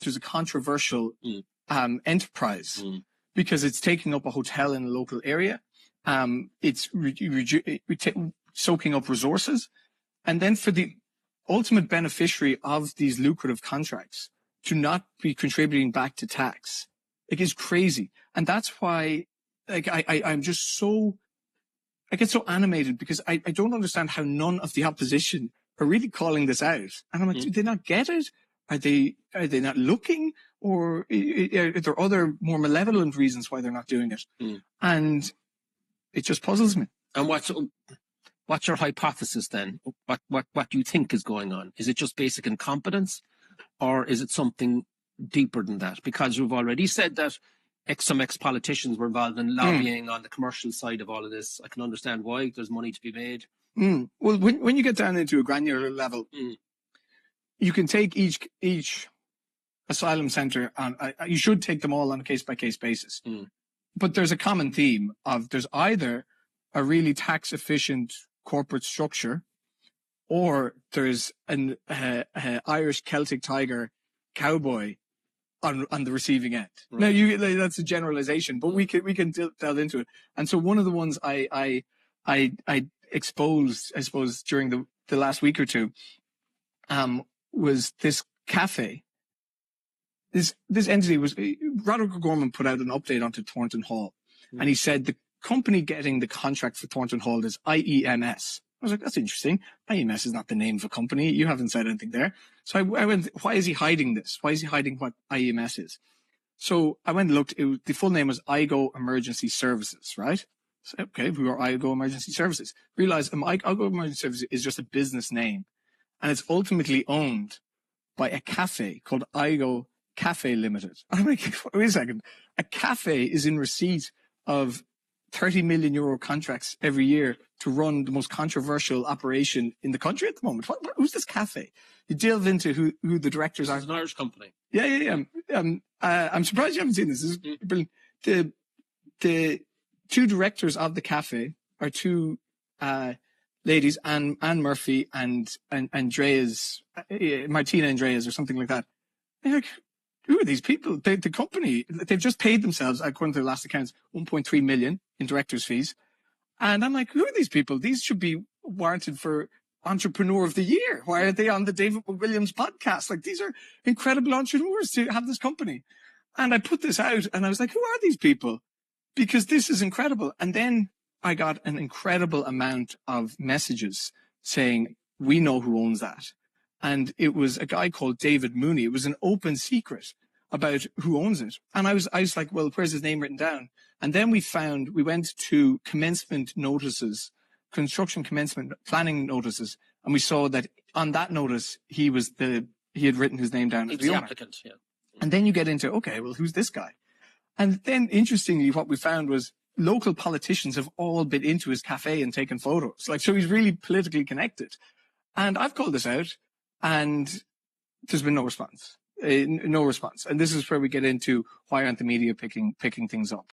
there's a controversial enterprise because it's taking up a hotel in a local area. It's soaking up resources. And then for the ultimate beneficiary of these lucrative contracts to not be contributing back to tax, like, is crazy. And that's why, like, I'm just so, I get so animated because I don't understand how none of the opposition are really calling this out. And I'm like, do they not get it? Are they not looking? Or are there other more malevolent reasons why they're not doing it? And it just puzzles me. And what's your hypothesis then? What do you think is going on? Is it just basic incompetence, or is it something deeper than that? Because you've already said that some ex-politicians were involved in lobbying on the commercial side of all of this. I can understand why. There's money to be made. Well, when you get down into a granular level, you can take each asylum center on. You should take them all on a case-by-case basis. But there's a common theme of there's either a really tax-efficient corporate structure, or there's an Irish Celtic Tiger cowboy on the receiving end. Right. Now, that's a generalization, but we can delve into it. And so one of the ones I exposed, I suppose, during the last week or two, was this café. This entity was, Roderick O'Gorman put out an update onto Thornton Hall, and he said the company getting the contract for Thornton Hall is IEMS. I was like, that's interesting. IEMS is not the name of a company. You haven't said anything there. So I went, why is he hiding this? Why is he hiding what IEMS is? So I went and looked. The full name was IGO Emergency Services, right? So, okay, we were IGO Emergency Services. Realized IGO Emergency Services is just a business name, and it's ultimately owned by a cafe called IGO Cafe Limited. I'm like, wait a second. A cafe is in receipt of 30 million euro contracts every year to run the most controversial operation in the country at the moment. Who's this cafe? You delve into who the directors are. It's an Irish company. Yeah. I'm surprised you haven't seen this. This is brilliant. The two directors of the cafe are two ladies, Anne Murphy and Andreas, Martina Andreas or something like that. They're like, who are these people? The company, they've just paid themselves, according to the last accounts, 1.3 million in director's fees. And I'm like, who are these people? These should be warranted for Entrepreneur of the Year. Why are they on the David Williams podcast? Like, these are incredible entrepreneurs to have this company. And I put this out and I was like, who are these people? Because this is incredible. And then I got an incredible amount of messages saying, we know who owns that. And it was a guy called David Mooney. It was an open secret about who owns it. And I was like, well, where's his name written down? And then we went to commencement notices, construction commencement planning notices. And we saw that on that notice, he had written his name down as the applicant, yeah. And then you get into, okay, well, who's this guy? And then interestingly, what we found was local politicians have all been into his cafe and taken photos. Like, so he's really politically connected. And I've called this out. And there's been no response. No response. And this is where we get into why aren't the media picking things up?